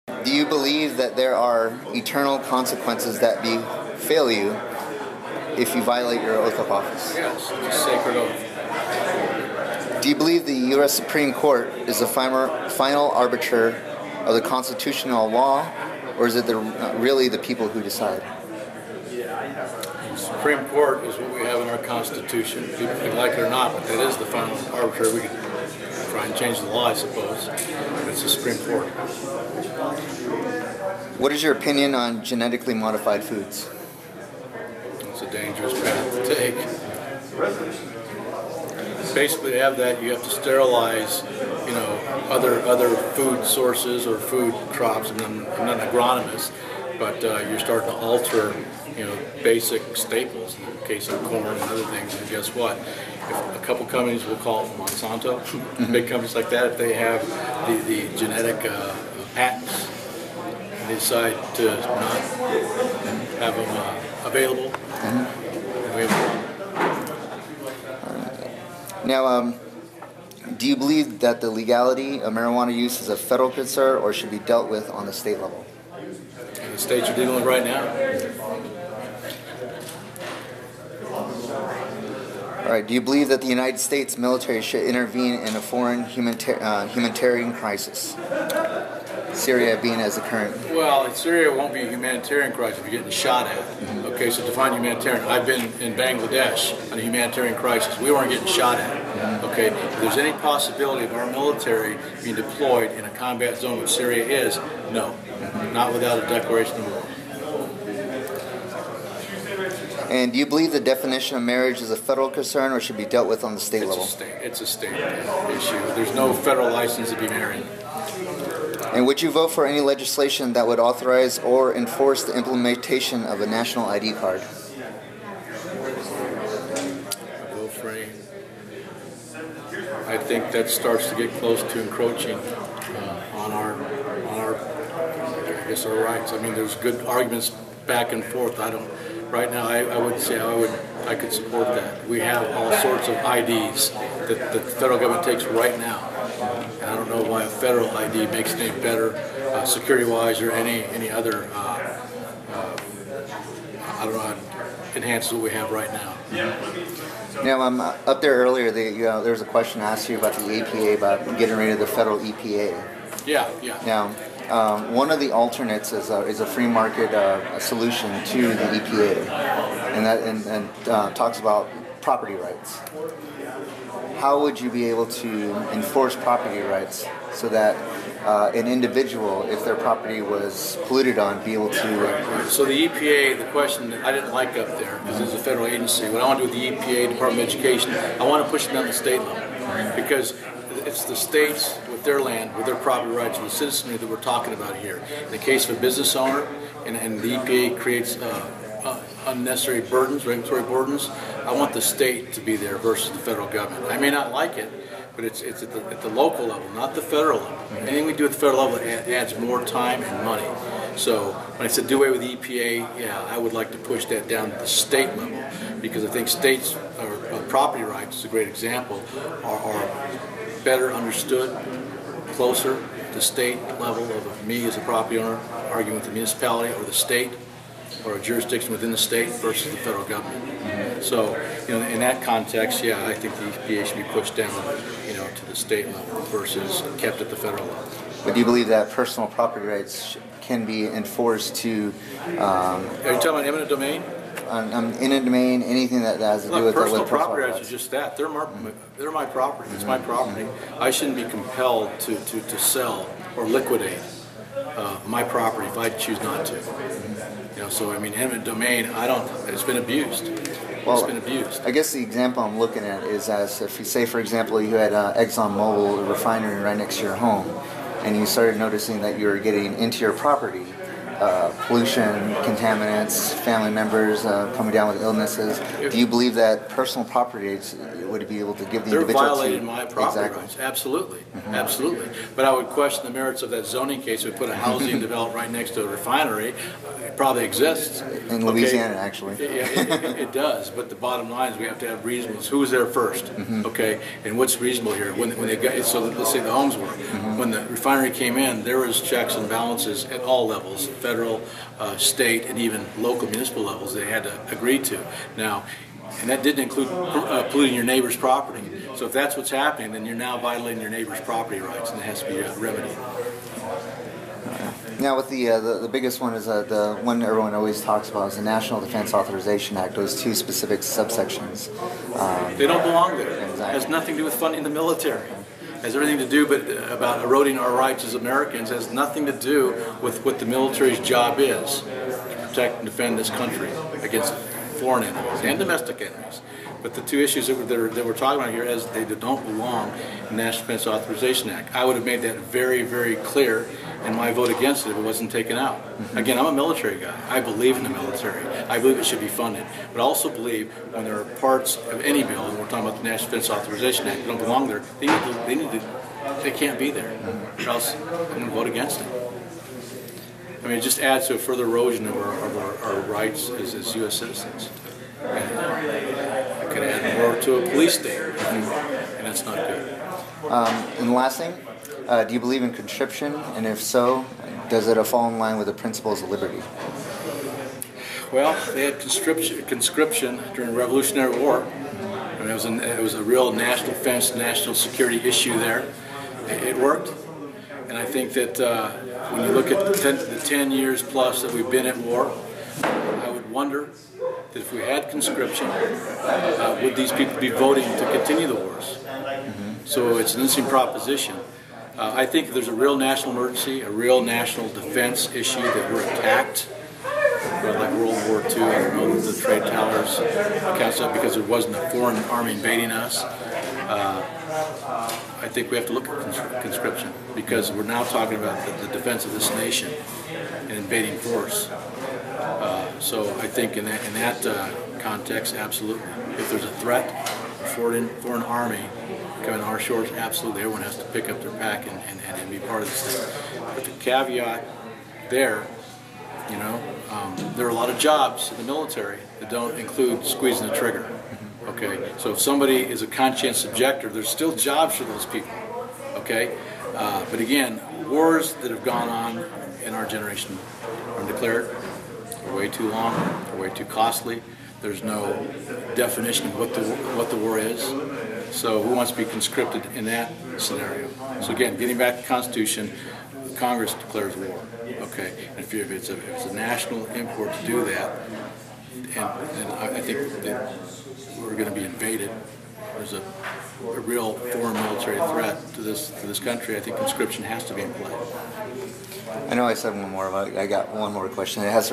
Do you believe that there are eternal consequences that befall you if you violate your oath of office? Yes, it's a sacred oath. Do you believe the U.S. Supreme Court is the final arbiter of the constitutional law, or is it really the people who decide? The Supreme Court is what we have in our Constitution. People can like it or not, but that is the final arbiter. We can try and change the law, I suppose, but it's the Supreme Court. What is your opinion on genetically modified foods? It's a dangerous path to take. Basically, to have that, you have to sterilize, other food sources or food crops, and then agronomists. But you're starting to alter, basic staples in the case of corn and other things. And guess what? If a couple companies, we'll call it Monsanto, big companies like that, if they have the genetic patents, and they decide to not have them available. Now, do you believe that the legality of marijuana use is a federal concern or should be dealt with on the state level? The states are dealing with right now. All right. Do you believe that the United States military should intervene in a foreign humanitarian crisis? Syria being as the current. Well, Syria won't be a humanitarian crisis if you're getting shot at. Okay, so define humanitarian. I've been in Bangladesh on a humanitarian crisis. We weren't getting shot at. Okay, if there's any possibility of our military being deployed in a combat zone, which Syria is, no, not without a declaration of war. And do you believe the definition of marriage is a federal concern or should be dealt with on the state level? It's a state issue. There's no federal license to be married. And would you vote for any legislation that would authorize or enforce the implementation of a national ID card? I think that starts to get close to encroaching on our rights. I mean, there's good arguments back and forth. Right now, I would say I could support that. We have all sorts of IDs that the federal government takes right now. And I don't know why a federal ID makes it any better security-wise or any other, I don't know, enhances what we have right now. Now, up there earlier, there was a question asked you about the EPA, about getting rid of the federal EPA. Yeah. Now, one of the alternates is a free market solution to the EPA, and talks about property rights. How would you be able to enforce property rights so that an individual, if their property was polluted on, be able to... Right. So the EPA, the question that I didn't like up there, because it's a federal agency, what I want to do with the EPA, Department of Education, I want to push them down the state level, because it's the states with their land, with their property rights, with the citizenry that we're talking about here. In the case of a business owner, and the EPA creates unnecessary burdens, regulatory burdens, I want the state to be there versus the federal government. I may not like it, but it's at the local level, not the federal level. Anything we do at the federal level adds more time and money. So when I said do away with the EPA, yeah, I would like to push that down to the state level, because I think states, or property rights is a great example, are better understood, closer to state level of me as a property owner arguing with the municipality or the state, or a jurisdiction within the state versus the federal government. So, in that context, yeah, I think the EPA should be pushed down, to the state level versus kept at the federal level. But do you believe that personal property rights can be enforced to... Are you talking about eminent domain? Eminent domain, anything that has to do with personal property rights is just that. They're my property. It's my property. I shouldn't be compelled to sell or liquidate my property if I choose not to. So I mean, eminent domain, it's been abused. Well, it's been abused. I guess the example I'm looking at is as if you say, for example, you had ExxonMobil refinery right next to your home, and you started noticing that you were getting into your property pollution, contaminants, family members coming down with illnesses. Do you believe that personal property rights would be able to give the individual... They're violating my property rights, absolutely, absolutely. But I would question the merits of that zoning case. We put a housing development right next to a refinery. It probably exists. In Louisiana, actually. It does, but the bottom line is we have to have reasonableness. Who was there first? Okay, and what's reasonable here? When they got, so let's say the homes were. When the refinery came in, there was checks and balances at all levels, federal, state, and even local municipal levels they had to agree to. Now, and that didn't include polluting your neighbor's property. So if that's what's happening, then you're now violating your neighbor's property rights, and it has to be remedied. Now, with the biggest one is the one everyone always talks about is the National Defense Authorization Act. Those two specific subsections. They don't belong there. Exactly. It has nothing to do with funding the military. It has everything to do about eroding our rights as Americans. It has nothing to do with what the military's job is, to protect and defend this country against foreign enemies and domestic enemies. But the two issues that we're talking about here, as they don't belong in the National Defense Authorization Act. I would have made that very, very clear in my vote against it if it wasn't taken out. Again, I'm a military guy. I believe in the military. I believe it should be funded. But I also believe when there are parts of any bill, and we're talking about the National Defense Authorization Act, that don't belong there, they can't be there. Or else I'm going to vote against it. I mean, it just adds to a further erosion of our rights as U.S. citizens. And it could add more to a police state, and that's not good. And the last thing, do you believe in conscription? And if so, does it fall in line with the principles of liberty? Well, they had conscription during the Revolutionary War. I mean, it was a real national defense, national security issue there. It worked. And I think that when you look at the 10 years plus that we've been at war, I would wonder that if we had conscription, would these people be voting to continue the wars? So it's an interesting proposition. I think there's a real national emergency, a real national defense issue that we're attacked, like World War II. I don't know that the trade towers counts up because there wasn't a foreign army invading us. I think we have to look at conscription because we're now talking about the defense of this nation and invading force. So I think in that context, absolutely. If there's a threat, a foreign army coming to our shores, absolutely. Everyone has to pick up their pack and be part of this thing. But the caveat there, you know, there are a lot of jobs in the military that don't include squeezing the trigger. Okay, so if somebody is a conscientious objector, there's still jobs for those people. Okay, but again, wars that have gone on in our generation are undeclared. They're way too long. They're way too costly. There's no definition of what the war is. So who wants to be conscripted in that scenario? So again, getting back to the Constitution, Congress declares war. Okay, and if it's a national import to do that, and I think that we're going to be invaded. There's a real foreign military threat to this country. I think conscription has to be in play. I know I said one more, but I got one more question. It has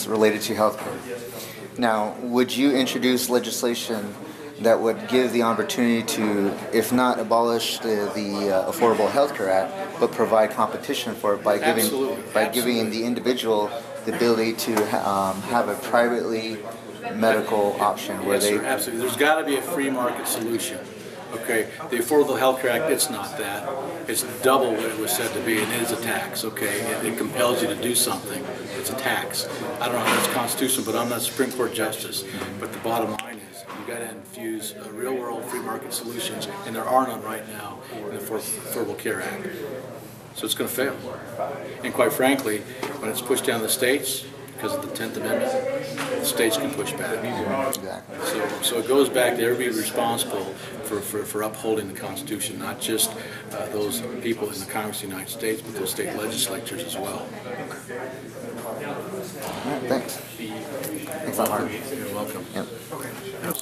related to healthcare. Now, would you introduce legislation that would give the opportunity to, if not abolish the Affordable Health Care Act, but provide competition for it by giving the individual the ability to have a privately medical option where absolutely. There's got to be a free market solution. Okay, the Affordable Health Care Act, it's not that. It's double what it was said to be, and it is a tax, okay? It compels you to do something. It's a tax. I don't know how that's constitutional, but I'm not a Supreme Court justice. But the bottom line is you've got to infuse real-world free market solutions, and there are none right now in the Affordable Care Act. So it's going to fail. And quite frankly, when it's pushed down the states, because of the 10th Amendment, the states can push back. Exactly. So it goes back to everybody responsible for upholding the Constitution, not just those people in the Congress of the United States, but those state legislatures as well. All right, thanks. Thanks a lot. You're welcome. Yep.